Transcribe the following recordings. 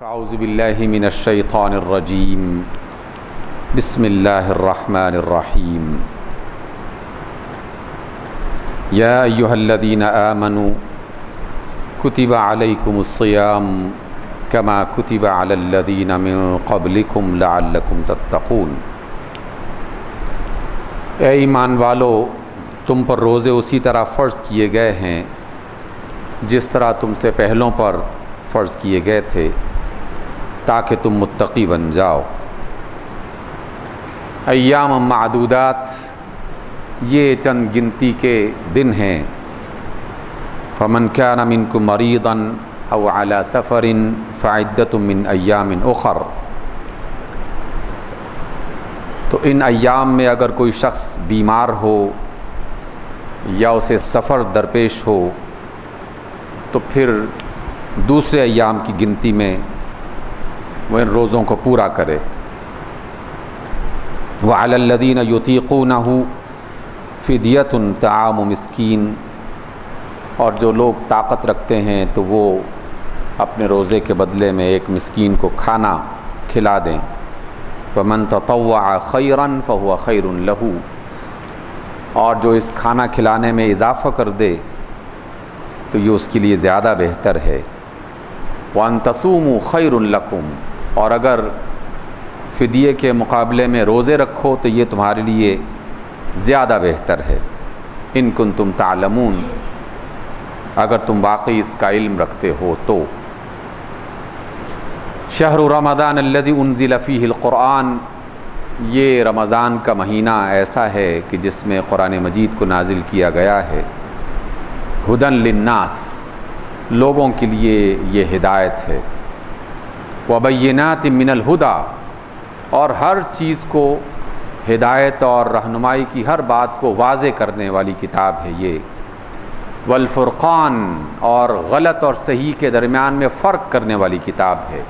اعوذ باللہ من الشیطان الرجیم بسم اللہ الرحمن الرحیم یا ایہا الذین آمنوا کتب علیکم الصیام کما کتب علی الذین من قبلکم لعلکم تتقون۔ اے ایمان والو، تم پر روزے اسی طرح فرض کیے گئے ہیں جس طرح تم سے پہلوں پر فرض کیے گئے تھے تاکہ تم متقی بن جاؤ۔ ایام معدودات، یہ چند گنتی کے دن ہیں۔ فمن کان منکم مریضا او علی سفر فعدۃ من ایام اخر، تو ان ایام میں اگر کوئی شخص بیمار ہو یا اسے سفر درپیش ہو تو پھر دوسرے ایام کی گنتی میں وہ ان روزوں کو پورا کرے۔ وعلی الذین یطیقونہ فدیۃ طعام مسکین، اور جو لوگ طاقت رکھتے ہیں تو وہ اپنے روزے کے بدلے میں ایک مسکین کو کھانا کھلا دیں۔ فمن تطوع خیرا فہو خیر لہ، اور جو اس کھانا کھلانے میں اضافہ کر دے تو یہ اس کے لیے زیادہ بہتر ہے۔ وان تصوموا خیر لکم، اور اگر فدیے کے مقابلے میں روزے رکھو تو یہ تمہارے لیے زیادہ بہتر ہے۔ ان کنتم تعلمون، اگر تم واقعی اس کا علم رکھتے ہو تو۔ شہر رمضان الذی انزل فیہ القرآن، یہ رمضان کا مہینہ ایسا ہے کہ جس میں قرآن مجید کو نازل کیا گیا ہے۔ ہدی للناس، لوگوں کے لیے یہ ہدایت ہے۔ وبینات من الہدی، اور ہر چیز کو ہدایت اور رہنمائی کی ہر بات کو واضح کرنے والی کتاب ہے یہ۔ والفرقان، اور غلط اور صحیح کے درمیان میں فرق کرنے والی کتاب ہے،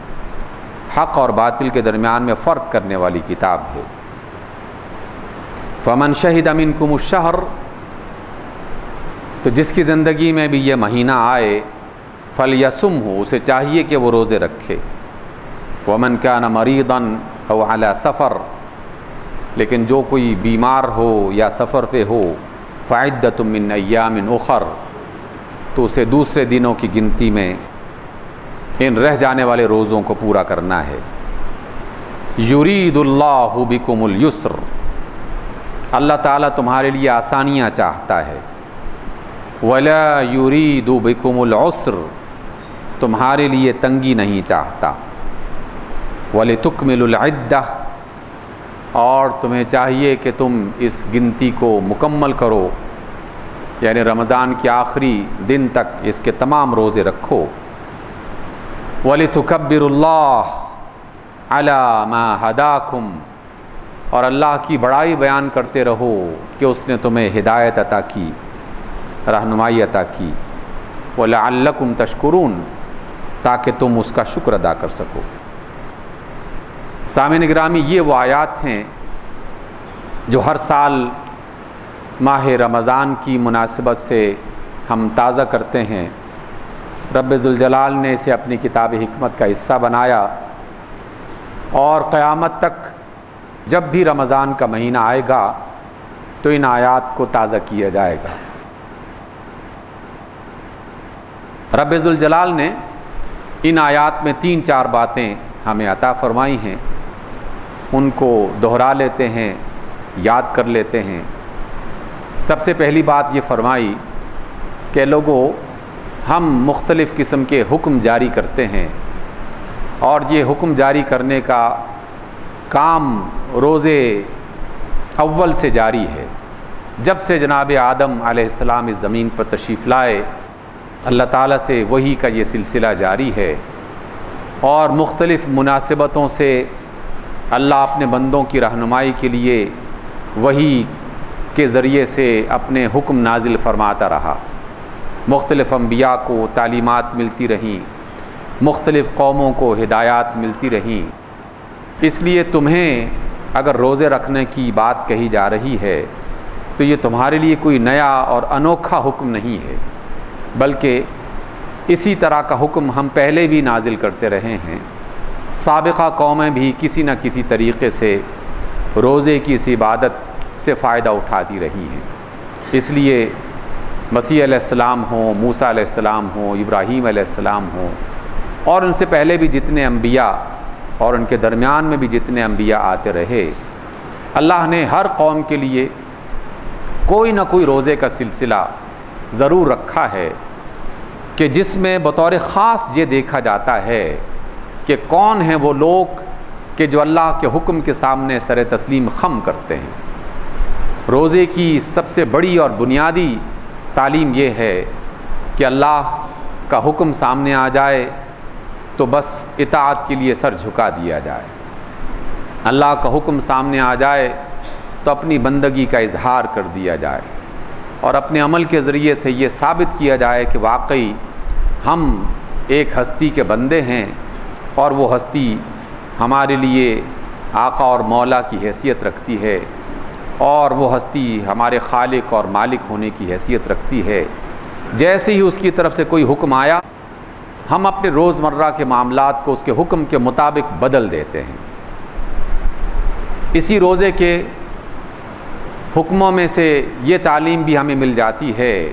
حق اور باطل کے درمیان میں فرق کرنے والی کتاب ہے۔ فمن شہد منکم الشہر، تو جس کی زندگی میں بھی یہ مہینہ آئے، فلیصمہ، اسے چاہیے کہ وہ روزے رکھے۔ ومن کان مریضا او علی سفر، لیکن جو کوئی بیمار ہو یا سفر پہ ہو، فعدۃ من ایام اخر، تو اسے دوسرے دنوں کی گنتی میں ان رہ جانے والے روزوں کو پورا کرنا ہے۔ یرید اللہ بکم الیسر، اللہ تعالیٰ تمہارے لیے آسانیاں چاہتا ہے۔ ولا یرید بکم العسر، تمہارے لیے تنگی نہیں چاہتا۔ وَلِتُكْمِلُوا الْعِدَّةَ، اور تمہیں چاہیے کہ تم اس گنتی کو مکمل کرو، یعنی رمضان کے آخری دن تک اس کے تمام روزے رکھو۔ وَلِتُكَبِّرُوا اللَّهَ عَلَى مَا هَدَاكُمْ، اور اللہ کی بڑائی بیان کرتے رہو کہ اس نے تمہیں ہدایت عطا کی، رہنمائی عطا کی۔ وَلَعَلَّكُمْ تَشْكُرُونَ، تاکہ تم اس کا شکر ادا کر سکو۔ سامعین گرامی، یہ وہ آیات ہیں جو ہر سال ماہ رمضان کی مناسبت سے ہم تازہ کرتے ہیں۔ رب ذوالجلال نے اسے اپنی کتاب حکمت کا حصہ بنایا، اور قیامت تک جب بھی رمضان کا مہینہ آئے گا تو ان آیات کو تازہ کیا جائے گا۔ رب ذوالجلال نے ان آیات میں 3-4 باتیں ہمیں عطا فرمائی ہیں، ان کو دہرا لیتے ہیں، یاد کر لیتے ہیں۔ سب سے پہلی بات یہ فرمائی کہ لوگوں، ہم مختلف قسم کے حکم جاری کرتے ہیں، اور یہ حکم جاری کرنے کا کام روزے اول سے جاری ہے۔ جب سے جناب آدم علیہ السلام اس زمین پر تشریف لائے، اللہ تعالیٰ سے وحی کا یہ سلسلہ جاری ہے، اور مختلف مناسبتوں سے اللہ اپنے بندوں کی رہنمائی کے لیے وحی کے ذریعے سے اپنے حکم نازل فرماتا رہا۔ مختلف انبیاء کو تعلیمات ملتی رہیں، مختلف قوموں کو ہدایات ملتی رہیں۔ اس لیے تمہیں اگر روزے رکھنے کی بات کہی جا رہی ہے تو یہ تمہارے لیے کوئی نیا اور انوکھا حکم نہیں ہے، بلکہ اسی طرح کا حکم ہم پہلے بھی نازل کرتے رہے ہیں۔ سابقہ قومیں بھی کسی نہ کسی طریقے سے روزے کی اس عبادت سے فائدہ اٹھاتی رہی ہیں۔ اس لیے مسیح علیہ السلام ہوں، موسیٰ علیہ السلام ہوں، ابراہیم علیہ السلام ہوں، اور ان سے پہلے بھی جتنے انبیاء اور ان کے درمیان میں بھی جتنے انبیاء آتے رہے، اللہ نے ہر قوم کے لیے کوئی نہ کوئی روزے کا سلسلہ ضرور رکھا ہے کہ جس میں بطور خاص یہ دیکھا جاتا ہے کہ کون ہیں وہ لوگ کہ جو اللہ کے حکم کے سامنے سر تسلیم خم کرتے ہیں۔ روزے کی سب سے بڑی اور بنیادی تعلیم یہ ہے کہ اللہ کا حکم سامنے آ جائے تو بس اطاعت کے لیے سر جھکا دیا جائے، اللہ کا حکم سامنے آ جائے تو اپنی بندگی کا اظہار کر دیا جائے، اور اپنے عمل کے ذریعے سے یہ ثابت کیا جائے کہ واقعی ہم ایک ہستی کے بندے ہیں، اور وہ ہستی ہمارے لیے آقا اور مولا کی حیثیت رکھتی ہے، اور وہ ہستی ہمارے خالق اور مالک ہونے کی حیثیت رکھتی ہے۔ جیسے ہی اس کی طرف سے کوئی حکم آیا، ہم اپنے روزمرہ کے معاملات کو اس کے حکم کے مطابق بدل دیتے ہیں۔ اسی روزے کے حکموں میں سے یہ تعلیم بھی ہمیں مل جاتی ہے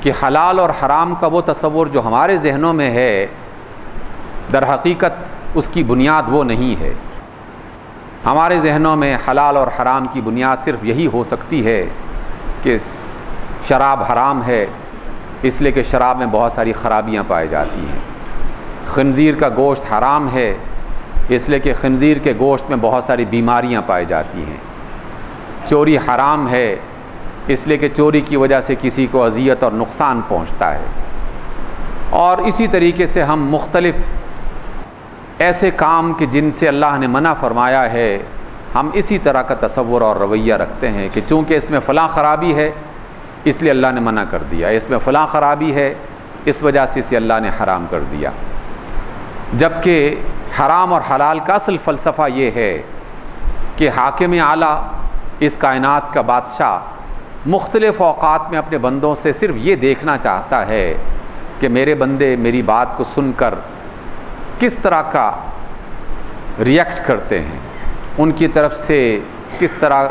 کہ حلال اور حرام کا وہ تصور جو ہمارے ذہنوں میں ہے، در حقیقت اس کی بنیاد وہ نہیں ہے۔ ہمارے ذہنوں میں حلال اور حرام کی بنیاد صرف یہی ہو سکتی ہے کہ شراب حرام ہے اس لیے کہ شراب میں بہت ساری خرابیاں پائی جاتی ہیں، خنزیر کا گوشت حرام ہے اس لیے کہ خنزیر کے گوشت میں بہت ساری بیماریاں پائی جاتی ہیں، چوری حرام ہے اس لیے کہ چوری کی وجہ سے کسی کو اذیت اور نقصان پہنچتا ہے، اور اسی طریقے سے ہم مختلف ایسے کام کہ جن سے اللہ نے منع فرمایا ہے، ہم اسی طرح کا تصور اور رویہ رکھتے ہیں کہ چونکہ اس میں فلاں خرابی ہے اس لیے اللہ نے منع کر دیا، اس میں فلاں خرابی ہے اس وجہ سے اسے اللہ نے حرام کر دیا، جبکہ حرام اور حلال کا اصل فلسفہ یہ ہے کہ حاکم اعلیٰ اس کائنات کا بادشاہ مختلف اوقات میں اپنے بندوں سے صرف یہ دیکھنا چاہتا ہے کہ میرے بندے میری بات کو سن کر کس طرح کا ریئیکٹ کرتے ہیں، ان کی طرف سے کس طرح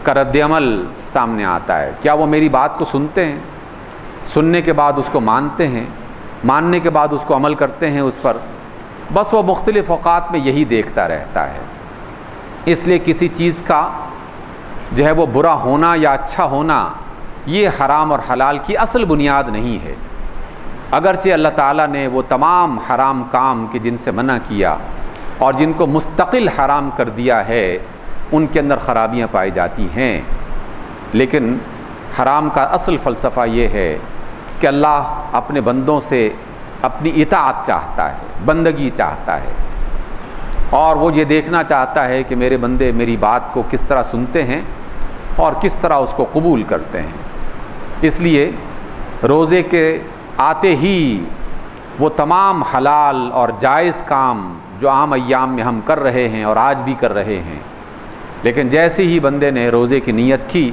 کا رد عمل سامنے آتا ہے، کیا وہ میری بات کو سنتے ہیں، سننے کے بعد اس کو مانتے ہیں، ماننے کے بعد اس کو عمل کرتے ہیں اس پر، بس وہ مختلف اوقات میں یہی دیکھتا رہتا ہے۔ اس لیے کسی چیز کا جو ہے وہ برا ہونا یا اچھا ہونا یہ حرام اور حلال کی اصل بنیاد نہیں ہے، اگرچہ اللہ تعالیٰ نے وہ تمام حرام کام کہ جن سے منع کیا اور جن کو مستقل حرام کر دیا ہے ان کے اندر خرابیاں پائی جاتی ہیں، لیکن حرام کا اصل فلسفہ یہ ہے کہ اللہ اپنے بندوں سے اپنی اطاعت چاہتا ہے، بندگی چاہتا ہے، اور وہ یہ دیکھنا چاہتا ہے کہ میرے بندے میری بات کو کس طرح سنتے ہیں اور کس طرح اس کو قبول کرتے ہیں۔ اس لیے روزے کے آتے ہی وہ تمام حلال اور جائز کام جو عام ایام میں ہم کر رہے ہیں اور آج بھی کر رہے ہیں، لیکن جیسے ہی بندے نے روزے کی نیت کی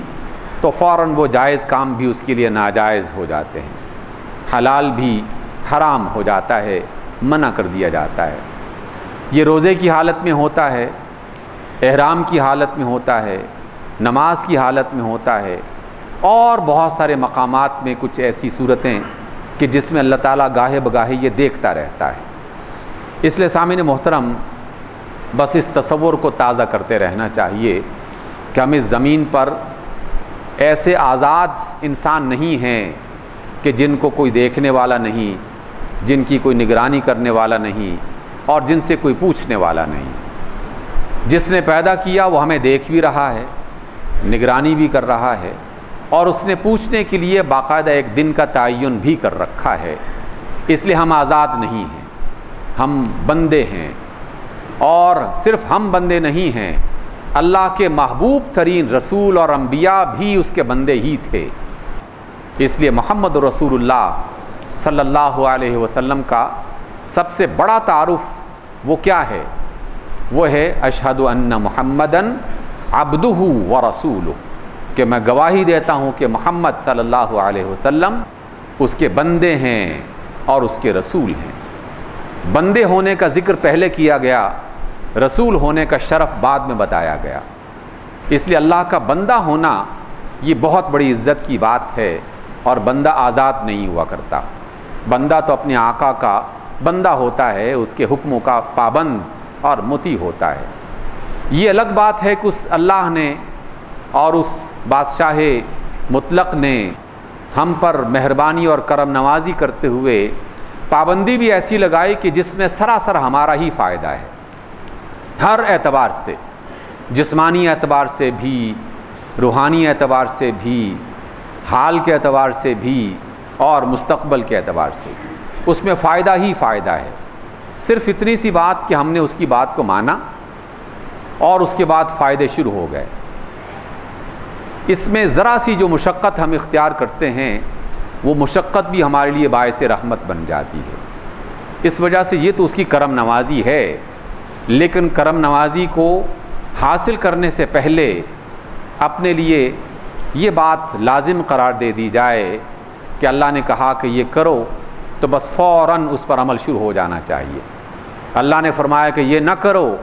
تو فوراً وہ جائز کام بھی اس کے لیے ناجائز ہو جاتے ہیں، حلال بھی حرام ہو جاتا ہے، منع کر دیا جاتا ہے۔ یہ روزے کی حالت میں ہوتا ہے، احرام کی حالت میں ہوتا ہے، نماز کی حالت میں ہوتا ہے، اور بہت سارے مقامات میں کچھ ایسی صورتیں کہ جس میں اللہ تعالیٰ گاہے بگاہے یہ دیکھتا رہتا ہے۔ اس لیے سامعین محترم، بس اس تصور کو تازہ کرتے رہنا چاہیے کہ ہم اس زمین پر ایسے آزاد انسان نہیں ہیں کہ جن کو کوئی دیکھنے والا نہیں، جن کی کوئی نگرانی کرنے والا نہیں، اور جن سے کوئی پوچھنے والا نہیں۔ جس نے پیدا کیا وہ ہمیں دیکھ بھی رہا ہے، نگرانی بھی کر رہا ہے، اور اس نے پوچھنے کے لیے باقاعدہ ایک دن کا تعین بھی کر رکھا ہے۔ اس لیے ہم آزاد نہیں ہیں، ہم بندے ہیں، اور صرف ہم بندے نہیں ہیں، اللہ کے محبوب ترین رسول اور انبیاء بھی اس کے بندے ہی تھے۔ اس لیے محمد رسول اللہ صلی اللہ علیہ وسلم کا سب سے بڑا تعارف وہ کیا ہے؟ وہ ہے اشہد ان محمدً عبدہ ورسولہ، کہ میں گواہی دیتا ہوں کہ محمد صلی اللہ علیہ وسلم اس کے بندے ہیں اور اس کے رسول ہیں۔ بندے ہونے کا ذکر پہلے کیا گیا، رسول ہونے کا شرف بعد میں بتایا گیا۔ اس لیے اللہ کا بندہ ہونا یہ بہت بڑی عزت کی بات ہے، اور بندہ آزاد نہیں ہوا کرتا۔ بندہ تو اپنے آقا کا بندہ ہوتا ہے، اس کے حکموں کا پابند اور مطیع ہوتا ہے۔ یہ الگ بات ہے کہ اس اللہ نے اور اس بادشاہ مطلق نے ہم پر مہربانی اور کرم نوازی کرتے ہوئے پابندی بھی ایسی لگائی کہ جس میں سراسر ہمارا ہی فائدہ ہے، ہر اعتبار سے، جسمانی اعتبار سے بھی، روحانی اعتبار سے بھی، حال کے اعتبار سے بھی، اور مستقبل کے اعتبار سے بھی۔ اس میں فائدہ ہی فائدہ ہے۔ صرف اتنی سی بات کہ ہم نے اس کی بات کو مانا اور اس کے بعد فائدے شروع ہو گئے۔ اس میں ذرا سی جو مشقت ہم اختیار کرتے ہیں، وہ مشقت بھی ہمارے لیے باعث رحمت بن جاتی ہے۔ اس وجہ سے یہ تو اس کی کرم نوازی ہے، لیکن کرم نوازی کو حاصل کرنے سے پہلے اپنے لیے یہ بات لازم قرار دے دی جائے کہ اللہ نے کہا کہ یہ کرو تو بس فوراً اس پر عمل شروع ہو جانا چاہیے۔ اللہ نے فرمایا کہ یہ نہ کرو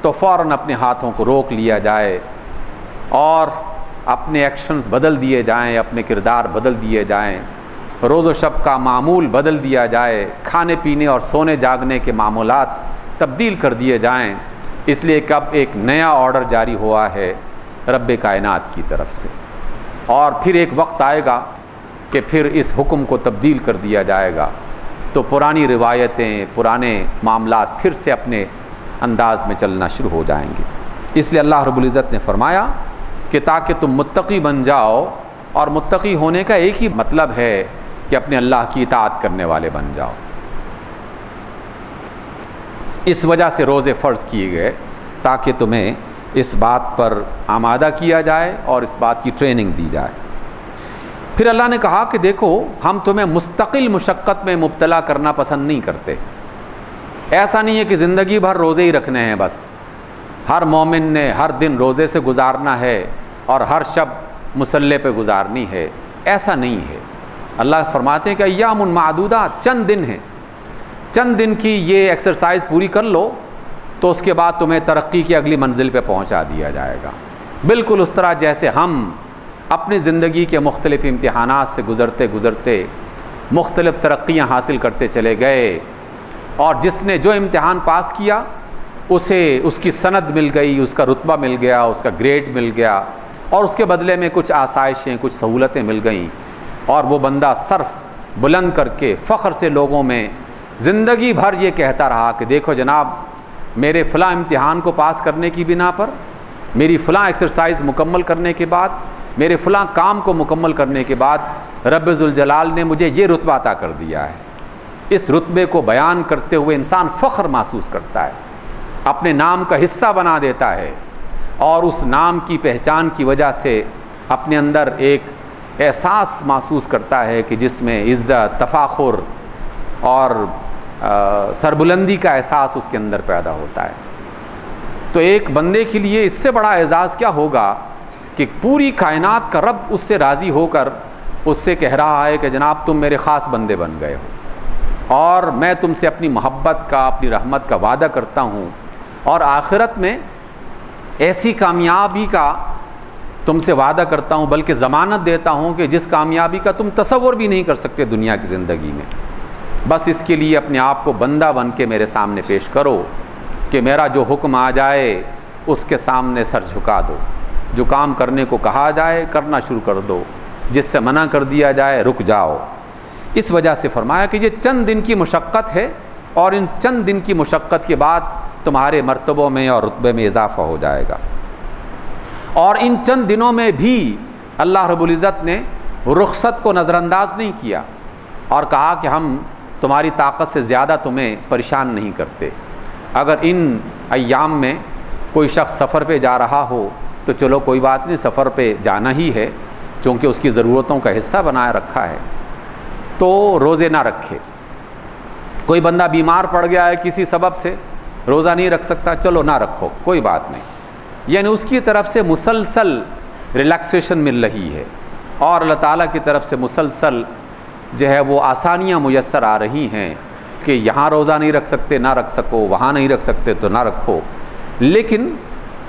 تو فوراً اپنے ہاتھوں کو روک لیا جائے اور اپنے ایکشنز بدل دیے جائیں، اپنے کردار بدل دیے جائیں، روز و شب کا معمول بدل دیا جائے، کھانے پینے اور سونے جاگنے کے معمولات تبدیل کر دیے جائیں، اس لیے کہ اب ایک نیا آرڈر جاری ہوا ہے رب کائنات کی طرف سے، اور پھر ایک وقت آئے گا کہ پھر اس حکم کو تبدیل کر دیا جائے گا، تو پرانی روایتیں، پرانے معاملات پھر سے اپنے انداز میں چلنا شروع ہو جائیں گے۔ اس لیے اللہ رب العزت نے فرمایا کہ تاکہ تم متقی بن جاؤ، اور متقی ہونے کا ایک ہی مطلب ہے کہ اپنے اللہ کی اطاعت کرنے والے بن جاؤ۔ اس وجہ سے روزے فرض کیے گئے تاکہ تمہیں اس بات پر آمادہ کیا جائے اور اس بات کی ٹریننگ دی جائے۔ پھر اللہ نے کہا کہ دیکھو ہم تمہیں مستقل مشقت میں مبتلا کرنا پسند نہیں کرتے۔ ایسا نہیں ہے کہ زندگی بھر روزے ہی رکھنے ہیں، بس ہر مومن نے ہر دن روزے سے گزارنا ہے اور ہر شب مصلے پہ گزارنی ہے، ایسا نہیں ہے۔ اللہ فرماتے ہیں کہ ایام معدودات، چند دن ہیں، چند دن کی یہ ایکسرسائز پوری کر لو تو اس کے بعد تمہیں ترقی کی اگلی منزل پہ پہنچا دیا جائے گا۔ بالکل اس طرح جیسے ہم اپنی زندگی کے مختلف امتحانات سے گزرتے گزرتے مختلف ترقیاں حاصل کرتے چلے گئے، اور جس نے جو امتحان پاس کیا اسے اس کی سند مل گئی، اس کا رتبہ مل گیا، اس کا گریڈ مل گیا، اور اس کے بدلے میں کچھ آسائشیں، کچھ سہولتیں مل گئیں، اور وہ بندہ صرف بلند کر کے فخر سے لوگوں میں زندگی بھر یہ کہتا رہا کہ دیکھو جناب، میرے فلاں امتحان کو پاس کرنے کی بنا پر، میری فلاں ایکسرسائز مکمل کرنے کے بعد، میرے فلاں کام کو مکمل کرنے کے بعد رب ذوالجلال نے مجھے یہ رتبہ عطا کر دیا ہے۔ اس رتبے کو بیان کرتے ہوئے انسان فخر محسوس کرتا ہے، اپنے نام کا حصہ بنا دیتا ہے، اور اس نام کی پہچان کی وجہ سے اپنے اندر ایک احساس محسوس کرتا ہے کہ جس میں عزت، تفاخر اور سربلندی کا احساس اس کے اندر پیدا ہوتا ہے۔ تو ایک بندے کے لیے اس سے بڑا اعزاز کیا ہوگا کہ پوری کائنات کا رب اس سے راضی ہو کر اس سے کہہ رہا ہے کہ جناب تم میرے خاص بندے بن گئے ہو، اور میں تم سے اپنی محبت کا، اپنی رحمت کا وعدہ کرتا ہوں، اور آخرت میں ایسی کامیابی کا تم سے وعدہ کرتا ہوں، بلکہ ضمانت دیتا ہوں کہ جس کامیابی کا تم تصور بھی نہیں کر سکتے دنیا کی زندگی میں۔ بس اس کے لیے اپنے آپ کو بندہ بن کے میرے سامنے پیش کرو کہ میرا جو حکم آ جائے اس کے سامنے سر جھکا دو، جو کام کرنے کو کہا جائے کرنا شروع کر دو، جس سے منع کر دیا جائے رک جاؤ۔ اس وجہ سے فرمایا کہ یہ چند دن کی مشقت ہے، اور ان چند دن کی مشقت کے بعد تمہارے مرتبوں میں اور رتبے میں اضافہ ہو جائے گا۔ اور ان چند دنوں میں بھی اللہ رب العزت نے رخصت کو نظر انداز نہیں کیا، اور کہا کہ ہم تمہاری طاقت سے زیادہ تمہیں پریشان نہیں کرتے۔ اگر ان ایام میں کوئی شخص سفر پہ جا رہا ہو تو چلو کوئی بات نہیں، سفر پہ جانا ہی ہے، چونکہ اس کی ضرورتوں کا حصہ بنائے رکھا ہے، تو روزے نہ رکھے۔ کوئی بندہ بیمار پڑ گیا ہے کسی سبب سے، روزہ نہیں رکھ سکتا، چلو نہ رکھو، کوئی بات نہیں، یعنی اس کی طرف سے مسلسل ریلیکسیشن مل رہی ہے، اور اللہ تعالیٰ کی طرف سے مسلسل جو ہے وہ آسانیاں میسر آ رہی ہیں، کہ یہاں روزہ نہیں رکھ سکتے نہ رکھ سکو، وہاں نہیں رکھ سکتے تو نہ رکھو، لیکن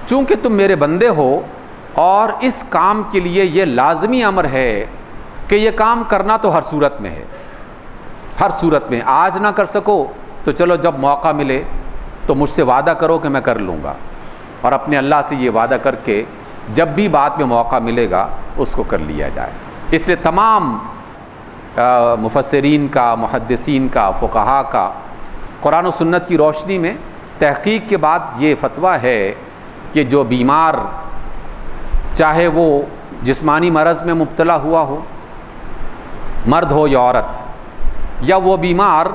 چونکہ تم میرے بندے ہو اور اس کام کے لیے یہ لازمی امر ہے کہ یہ کام کرنا تو ہر صورت میں ہے، ہر صورت میں۔ آج نہ کر سکو تو چلو جب موقع ملے تو مجھ سے وعدہ کرو کہ میں کر لوں گا، اور اپنے اللہ سے یہ وعدہ کر کے جب بھی بعد میں موقع ملے گا اس کو کر لیا جائے۔ اس لیے تمام مفسرین کا، محدثین کا، فقہاء کا قرآن و سنت کی روشنی میں تحقیق کے بعد یہ فتویٰ ہے کہ جو بیمار، چاہے وہ جسمانی مرض میں مبتلا ہوا ہو، مرد ہو یا عورت، یا وہ بیمار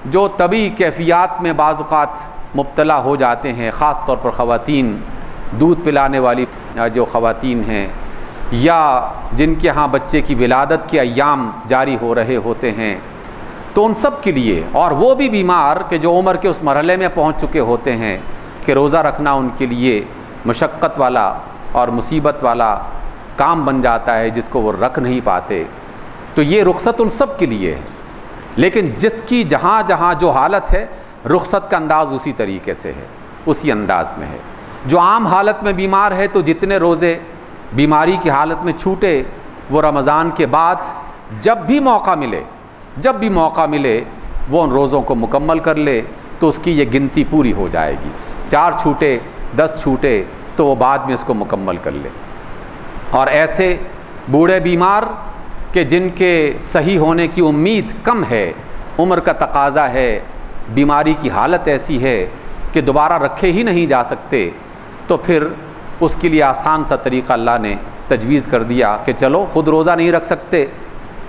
جو طبی کیفیات میں بعض اوقات مبتلا ہو جاتے ہیں، خاص طور پر خواتین، دودھ پلانے والی جو خواتین ہیں، یا جن کے ہاں بچے کی ولادت کے ایام جاری ہو رہے ہوتے ہیں، تو ان سب کے لیے، اور وہ بھی بیمار کہ جو عمر کے اس مرحلے میں پہنچ چکے ہوتے ہیں کہ روزہ رکھنا ان کے لیے مشقت والا اور مصیبت والا کام بن جاتا ہے جس کو وہ رکھ نہیں پاتے، تو یہ رخصت ان سب کے لیے ہے۔ لیکن جس کی جہاں جہاں جو حالت ہے، رخصت کا انداز اسی طریقے سے ہے، اسی انداز میں ہے۔ جو عام حالت میں بیمار ہے تو جتنے روزے بیماری کی حالت میں چھوٹے وہ رمضان کے بعد جب بھی موقع ملے وہ ان روزوں کو مکمل کر لے تو اس کی یہ گنتی پوری ہو جائے گی۔ 4 چھوٹے، 10 چھوٹے تو وہ بعد میں اس کو مکمل کر لے۔ اور ایسے بوڑھے بیمار کہ جن کے صحیح ہونے کی امید کم ہے، عمر کا تقاضا ہے، بیماری کی حالت ایسی ہے کہ دوبارہ رکھے ہی نہیں جا سکتے، تو پھر اس کے لیے آسان سا طریقہ اللہ نے تجویز کر دیا کہ چلو خود روزہ نہیں رکھ سکتے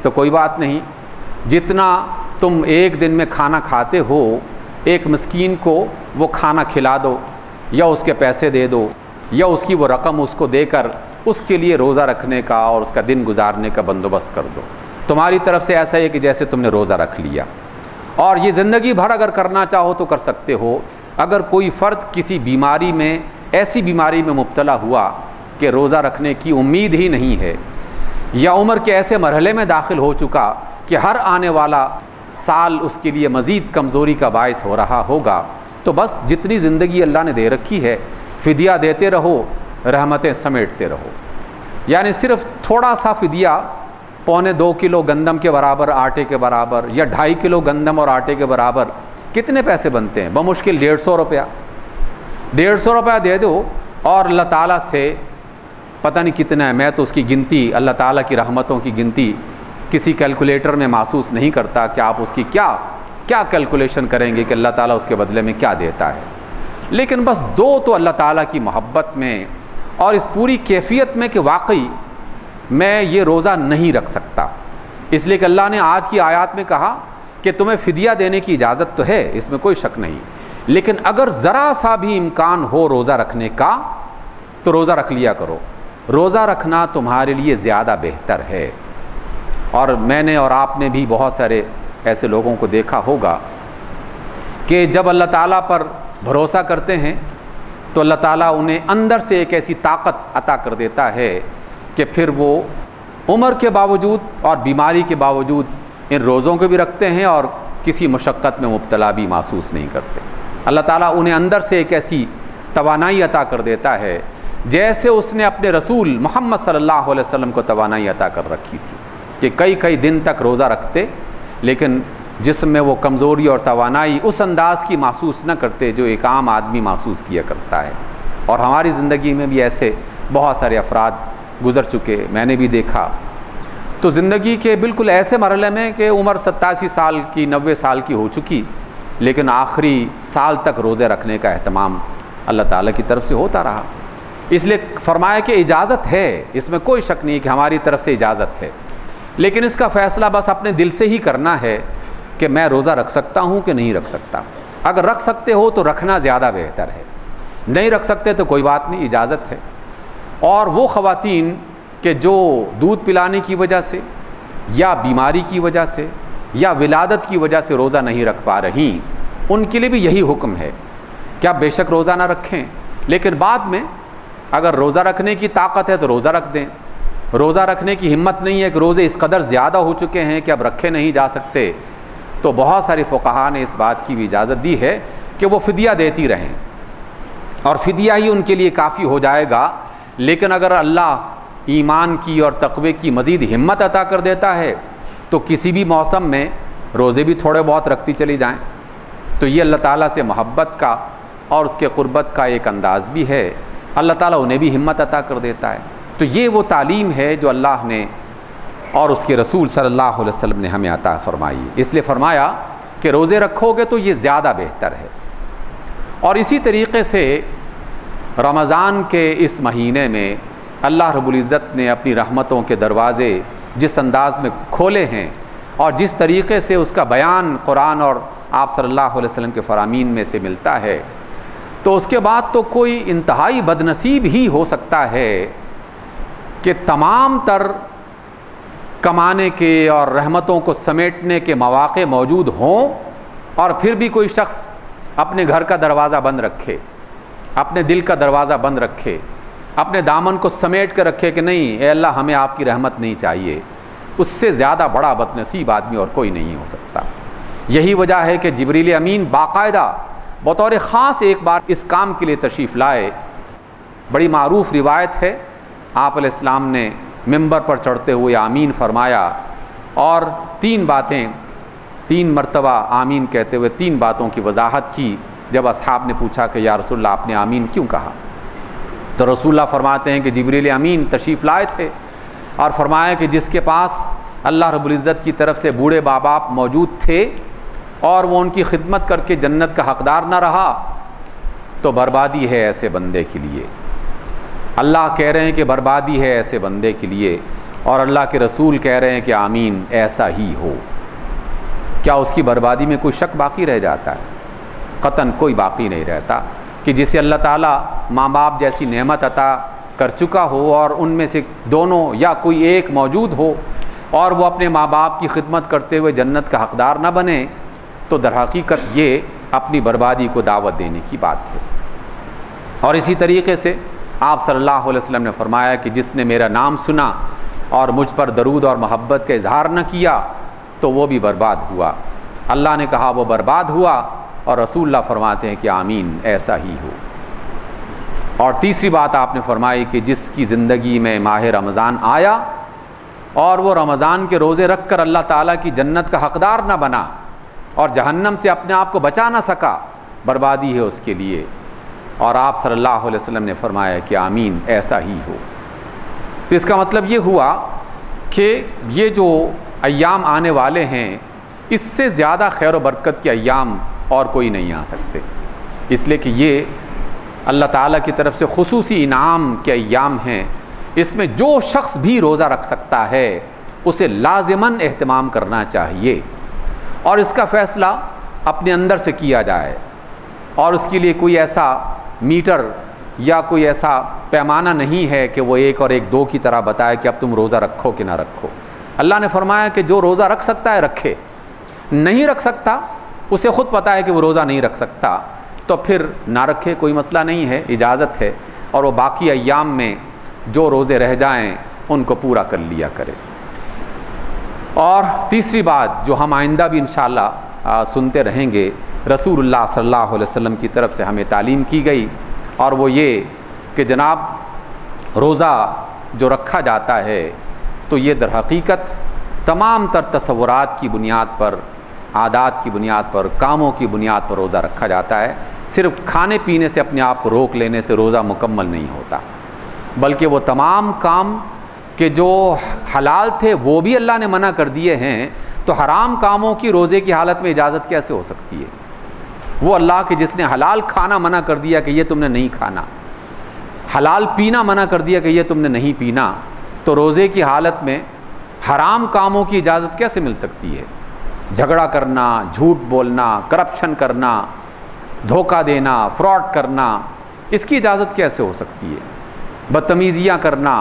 تو کوئی بات نہیں، جتنا تم ایک دن میں کھانا کھاتے ہو ایک مسکین کو وہ کھانا کھلا دو، یا اس کے پیسے دے دو، یا اس کی وہ رقم اس کو دے کر اس کے لیے روزہ رکھنے کا اور اس کا دن گزارنے کا بندوبست کر دو۔ تمہاری طرف سے ایسا ہے کہ جیسے تم نے روزہ رکھ لیا، اور یہ زندگی بھر اگر کرنا چاہو تو کر سکتے ہو۔ اگر کوئی فرد کسی بیماری میں، ایسی بیماری میں مبتلا ہوا کہ روزہ رکھنے کی امید ہی نہیں ہے، یا عمر کے ایسے مرحلے میں داخل ہو چکا کہ ہر آنے والا سال اس کے لیے مزید کمزوری کا باعث ہو رہا ہوگا، تو بس جتنی زندگی اللہ نے دے رکھی ہے فدیہ دیتے رہو، رحمتیں سمیٹتے رہو۔ یعنی صرف تھوڑا سا فدیہ، 1.25 کلو گندم کے برابر، آٹے کے برابر، یا 2.5 کلو گندم اور آٹے کے برابر کتنے پیسے بنتے ہیں؟ بمشکل 150 روپیہ۔ 150 روپیہ دے دو اور اللہ تعالیٰ سے پتہ نہیں کتنا ہے، میں تو اس کی گنتی، اللہ تعالیٰ کی رحمتوں کی گنتی کسی کیلکولیٹر میں محسوس نہیں کرتا کہ آپ اس کی کیا کیلکولیشن کریں گے کہ اللہ تعالیٰ اس کے بدلے میں کیا دیتا ہے۔ لیکن بس دو تو اللہ تعالیٰ کی محبت میں اور اس پوری کیفیت میں کہ واقعی میں یہ روزہ نہیں رکھ سکتا، اس لیے کہ اللہ نے آج کی آیات میں کہا کہ تمہیں فدیہ دینے کی اجازت تو ہے، اس میں کوئی شک نہیں، لیکن اگر ذرا سا بھی امکان ہو روزہ رکھنے کا تو روزہ رکھ لیا کرو۔ روزہ رکھنا تمہارے لیے زیادہ بہتر ہے۔ اور میں نے اور آپ نے بھی بہت سارے ایسے لوگوں کو دیکھا ہوگا کہ جب اللہ تعالیٰ پر بھروسہ کرتے ہیں تو اللہ تعالیٰ انہیں اندر سے ایک ایسی طاقت عطا کر دیتا ہے کہ پھر وہ عمر کے باوجود اور بیماری کے باوجود ان روزوں کو بھی رکھتے ہیں اور کسی مشقت میں مبتلا بھی محسوس نہیں کرتے۔ اللہ تعالیٰ انہیں اندر سے ایک ایسی توانائی عطا کر دیتا ہے جیسے اس نے اپنے رسول محمد صلی اللہ علیہ وسلم کو توانائی عطا کر رکھی تھی کہ کئی دن تک روزہ رکھتے لیکن جسم میں وہ کمزوری اور توانائی اس انداز کی محسوس نہ کرتے جو ایک عام آدمی محسوس کیا کرتا ہے۔ اور ہماری زندگی میں بھی ایسے بہت سارے افراد گزر چکے، میں نے بھی دیکھا۔ تو زندگی کے بالکل ایسے مرحلے میں کہ عمر 87 سال کی، 90 سال کی ہو چکی، لیکن آخری سال تک روزے رکھنے کا اہتمام اللہ تعالیٰ کی طرف سے ہوتا رہا۔ اس لیے فرمایا کہ اجازت ہے، اس میں کوئی شک نہیں کہ ہماری طرف سے اجازت ہے، لیکن اس کا فیصلہ بس اپنے دل سے ہی کرنا ہے کہ میں روزہ رکھ سکتا ہوں کہ نہیں رکھ سکتا۔ اگر رکھ سکتے ہو تو رکھنا زیادہ بہتر ہے، نہیں رکھ سکتے تو کوئی بات نہیں، اجازت ہے۔ اور وہ خواتین کہ جو دودھ پلانے کی وجہ سے یا بیماری کی وجہ سے یا ولادت کی وجہ سے روزہ نہیں رکھ پا رہی، ان کے لیے بھی یہی حکم ہے کہ آپ بے شک روزہ نہ رکھیں، لیکن بعد میں اگر روزہ رکھنے کی طاقت ہے تو روزہ رکھ دیں۔ روزہ رکھنے کی ہمت نہیں ہے کہ روزے اس قدر زیادہ ہو چکے ہیں کہ اب رکھے نہیں جا سکتے، تو بہت سارے فقہا نے اس بات کی بھی اجازت دی ہے کہ وہ فدیہ دیتی رہیں، اور فدیہ ہی ان کے لیے کافی ہو جائے گا۔ لیکن اگر اللہ ایمان کی اور تقوی کی مزید ہمت عطا کر دیتا ہے تو کسی بھی موسم میں روزے بھی تھوڑے بہت رکھتی چلی جائیں، تو یہ اللہ تعالیٰ سے محبت کا اور اس کے قربت کا ایک انداز بھی ہے، اللہ تعالیٰ انہیں بھی ہمت عطا کر دیتا ہے۔ تو یہ وہ تعلیم ہے جو اللہ نے اور اس کے رسول صلی اللہ علیہ وسلم نے ہمیں عطا فرمائی، اس لیے فرمایا کہ روزے رکھو گے تو یہ زیادہ بہتر ہے۔ اور اسی طریقے سے رمضان کے اس مہینے میں اللہ رب العزت نے اپنی رحمتوں کے دروازے جس انداز میں کھولے ہیں اور جس طریقے سے اس کا بیان قرآن اور آپ صلی اللہ علیہ وسلم کے فرامین میں سے ملتا ہے، تو اس کے بعد تو کوئی انتہائی بدنصیب ہی ہو سکتا ہے کہ تمام تر کمانے کے اور رحمتوں کو سمیٹنے کے مواقع موجود ہوں، اور پھر بھی کوئی شخص اپنے گھر کا دروازہ بند رکھے، اپنے دل کا دروازہ بند رکھے، اپنے دامن کو سمیٹ کر رکھے کہ نہیں اے اللہ ہمیں آپ کی رحمت نہیں چاہیے۔ اس سے زیادہ بڑا بدنصیب آدمی اور کوئی نہیں ہو سکتا۔ یہی وجہ ہے کہ جبریل امین باقاعدہ بطور خاص ایک بار اس کام کے لیے تشریف لائے۔ بڑی معروف روایت ہے، آپ علیہ السلام نے ممبر پر چڑھتے ہوئے آمین فرمایا اور تین مرتبہ آمین کہتے ہوئے 3 باتوں کی وضاحت کی۔ جب اصحاب نے پوچھا کہ یا رسول اللہ آپ نے آمین کیوں کہا، تو رسول اللہ فرماتے ہیں کہ جبریل امین تشریف لائے تھے اور فرمایا کہ جس کے پاس اللہ رب العزت کی طرف سے بوڑھے ماں باپ موجود تھے اور وہ ان کی خدمت کر کے جنت کا حقدار نہ رہا تو بربادی ہے ایسے بندے کے لیے۔ اللہ کہہ رہے ہیں کہ بربادی ہے ایسے بندے کے لیے، اور اللہ کے رسول کہہ رہے ہیں کہ آمین ایسا ہی ہو۔ کیا اس کی بربادی میں کوئی شک باقی رہ جاتا ہے؟ قطعاً کوئی باقی نہیں رہتا کہ جسے اللہ تعالیٰ ماں باپ جیسی نعمت عطا کر چکا ہو اور ان میں سے دونوں یا کوئی ایک موجود ہو اور وہ اپنے ماں باپ کی خدمت کرتے ہوئے جنت کا حقدار نہ بنے، تو در حقیقت یہ اپنی بربادی کو دعوت دینے کی بات ہے۔ اور اسی طریقے سے آپ صلی اللہ علیہ وسلم نے فرمایا کہ جس نے میرا نام سنا اور مجھ پر درود اور محبت کا اظہار نہ کیا تو وہ بھی برباد ہوا۔ اللہ نے کہا وہ برباد ہوا، اور رسول اللہ فرماتے ہیں کہ آمین ایسا ہی ہو۔ اور تیسری بات آپ نے فرمائی کہ جس کی زندگی میں ماہ رمضان آیا اور وہ رمضان کے روزے رکھ کر اللہ تعالیٰ کی جنت کا حقدار نہ بنا اور جہنم سے اپنے آپ کو بچا نہ سکا، بربادی ہے اس کے لیے۔ اور آپ صلی اللہ علیہ وسلم نے فرمایا کہ آمین ایسا ہی ہو۔ تو اس کا مطلب یہ ہوا کہ یہ جو ایام آنے والے ہیں اس سے زیادہ خیر و برکت کے ایام اور کوئی نہیں آ سکتے، اس لیے کہ یہ اللہ تعالیٰ کی طرف سے خصوصی انعام کے ایام ہیں۔ اس میں جو شخص بھی روزہ رکھ سکتا ہے اسے لازماً اہتمام کرنا چاہیے، اور اس کا فیصلہ اپنے اندر سے کیا جائے، اور اس کے لیے کوئی ایسا میٹر یا کوئی ایسا پیمانہ نہیں ہے کہ وہ 1 اور 1 2 کی طرح بتائے کہ اب تم روزہ رکھو کہ نہ رکھو۔ اللہ نے فرمایا کہ جو روزہ رکھ سکتا ہے رکھے، نہیں رکھ سکتا اسے خود پتا ہے کہ وہ روزہ نہیں رکھ سکتا تو پھر نہ رکھے، کوئی مسئلہ نہیں ہے، اجازت ہے، اور وہ باقی ایام میں جو روزے رہ جائیں ان کو پورا کر لیا کرے۔ اور تیسری بات جو ہم آئندہ بھی انشاءاللہ سنتے رہیں گے، رسول اللہ صلی اللہ علیہ وسلم کی طرف سے ہمیں تعلیم کی گئی، اور وہ یہ کہ جناب روزہ جو رکھا جاتا ہے تو یہ در حقیقت تمام تر تصورات کی بنیاد پر، عادات کی بنیاد پر، کاموں کی بنیاد پر روزہ رکھا جاتا ہے۔ صرف کھانے پینے سے اپنے آپ کو روک لینے سے روزہ مکمل نہیں ہوتا، بلکہ وہ تمام کام کہ جو حلال تھے وہ بھی اللہ نے منع کر دیے ہیں، تو حرام کاموں کی روزے کی حالت میں اجازت کیسے ہو سکتی ہے؟ وہ اللہ کہ جس نے حلال کھانا منع کر دیا کہ یہ تم نے نہیں کھانا، حلال پینا منع کر دیا کہ یہ تم نے نہیں پینا، تو روزے کی حالت میں حرام کاموں کی اجازت کیسے مل سکتی ہے؟ جھگڑا کرنا، جھوٹ بولنا، کرپشن کرنا، دھوکہ دینا، فراڈ کرنا، اس کی اجازت کیسے ہو سکتی ہے؟ بدتمیزیاں کرنا،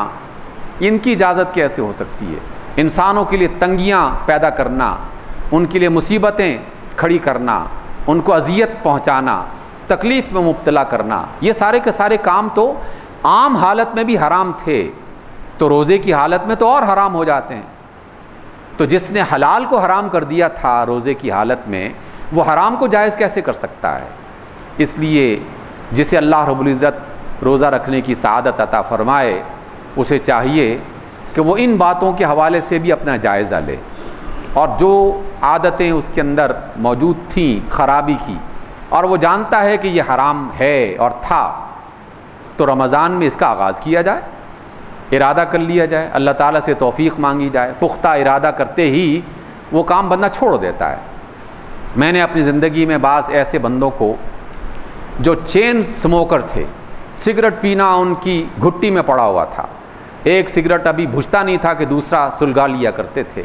ان کی اجازت کیسے ہو سکتی ہے؟ انسانوں کے لیے تنگیاں پیدا کرنا، ان کے لیے مصیبتیں کھڑی کرنا، ان کو اذیت پہنچانا، تکلیف میں مبتلا کرنا، یہ سارے کے سارے کام تو عام حالت میں بھی حرام تھے، تو روزے کی حالت میں تو اور حرام ہو جاتے ہیں۔ تو جس نے حلال کو حرام کر دیا تھا روزے کی حالت میں، وہ حرام کو جائز کیسے کر سکتا ہے؟ اس لیے جسے اللہ رب العزت روزہ رکھنے کی سعادت عطا فرمائے، اسے چاہیے کہ وہ ان باتوں کے حوالے سے بھی اپنا جائزہ لے، اور جو عادتیں اس کے اندر موجود تھیں خرابی کی، اور وہ جانتا ہے کہ یہ حرام ہے اور تھا، تو رمضان میں اس کا آغاز کیا جائے، ارادہ کر لیا جائے، اللہ تعالیٰ سے توفیق مانگی جائے۔ پختہ ارادہ کرتے ہی وہ کام بندہ چھوڑ دیتا ہے۔ میں نے اپنی زندگی میں بعض ایسے بندوں کو جو چین سموکر تھے، سگریٹ پینا ان کی گھٹی میں پڑا ہوا تھا، ایک سگریٹ ابھی بجھتا نہیں تھا کہ دوسرا سلگا لیا کرتے تھے،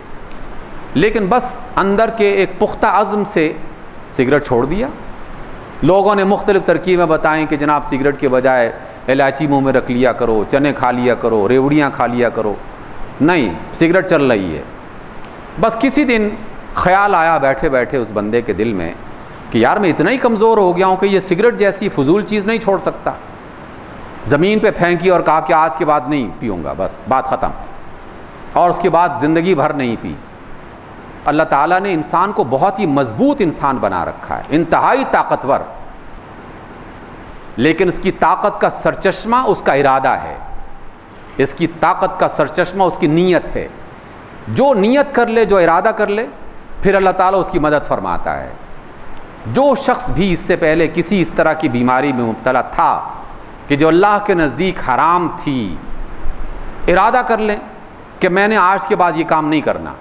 لیکن بس اندر کے ایک پختہ عزم سے سگریٹ چھوڑ دیا۔ لوگوں نے مختلف ترکیبیں بتائیں کہ جناب سگریٹ کے بجائے الائچی منہ میں رکھ لیا کرو، چنے کھا لیا کرو، ریوڑیاں کھا لیا کرو۔ نہیں، سگریٹ چل رہی ہے۔ بس کسی دن خیال آیا بیٹھے بیٹھے اس بندے کے دل میں کہ یار میں اتنا ہی کمزور ہو گیا ہوں کہ یہ سگریٹ جیسی فضول چیز نہیں چھوڑ سکتا۔ زمین پہ پھینکی اور کہا کہ آج کے بعد نہیں پیوں گا، بس بات ختم، اور اس کے بعد زندگی بھر نہیں پی۔ اللہ تعالیٰ نے انسان کو بہت ہی مضبوط انسان بنا رکھا ہے، انتہائی طاقتور، لیکن اس کی طاقت کا سرچشمہ اس کا ارادہ ہے، اس کی طاقت کا سرچشمہ اس کی نیت ہے۔ جو نیت کر لے، جو ارادہ کر لے، پھر اللہ تعالیٰ اس کی مدد فرماتا ہے۔ جو شخص بھی اس سے پہلے کسی اس طرح کی بیماری میں مبتلا تھا کہ جو اللہ کے نزدیک حرام تھی، ارادہ کر لیں کہ میں نے آج کے بعد یہ کام نہیں کرنا،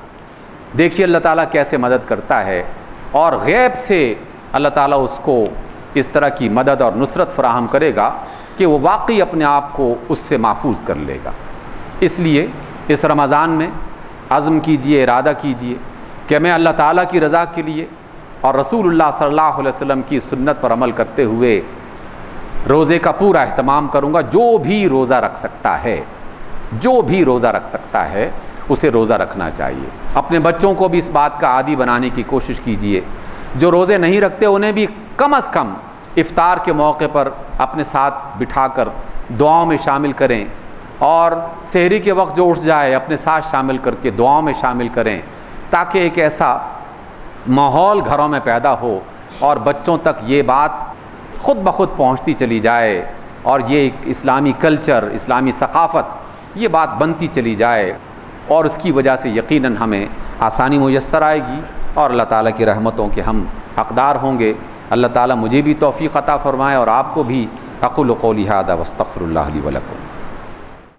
دیکھیے اللہ تعالیٰ کیسے مدد کرتا ہے، اور غیب سے اللہ تعالیٰ اس کو اس طرح کی مدد اور نصرت فراہم کرے گا کہ وہ واقعی اپنے آپ کو اس سے محفوظ کر لے گا۔ اس لیے اس رمضان میں عزم کیجئے، ارادہ کیجئے کہ میں اللہ تعالیٰ کی رضا کے لیے اور رسول اللہ صلی اللہ علیہ وسلم کی سنت پر عمل کرتے ہوئے روزے کا پورا اہتمام کروں گا۔ جو بھی روزہ رکھ سکتا ہے، جو بھی روزہ رکھ سکتا ہے اسے روزہ رکھنا چاہیے۔ اپنے بچوں کو بھی اس بات کا عادی بنانے کی کوشش کیجئے۔ جو روزے نہیں رکھتے انہیں بھی کم از کم افطار کے موقع پر اپنے ساتھ بٹھا کر دعاؤں میں شامل کریں، اور سحری کے وقت جو اٹھ جائے اپنے ساتھ شامل کر کے دعاؤں میں شامل کریں، تاکہ ایک ایسا ماحول گھروں میں پیدا ہو اور بچوں تک یہ بات خود بخود پہنچتی چلی جائے، اور یہ ایک اسلامی کلچر، اسلامی ثقافت، یہ بات بنتی چلی جائے، اور اس کی وجہ سے یقیناً ہمیں آسانی میسر آئے گی اور اللہ تعالیٰ کی رحمتوں کے ہم حقدار ہوں گے۔ اللہ تعالیٰ مجھے بھی توفیق عطا فرمائے اور آپ کو بھی۔ اقول قولی ھذا واستغفر اللہ لی ولکم۔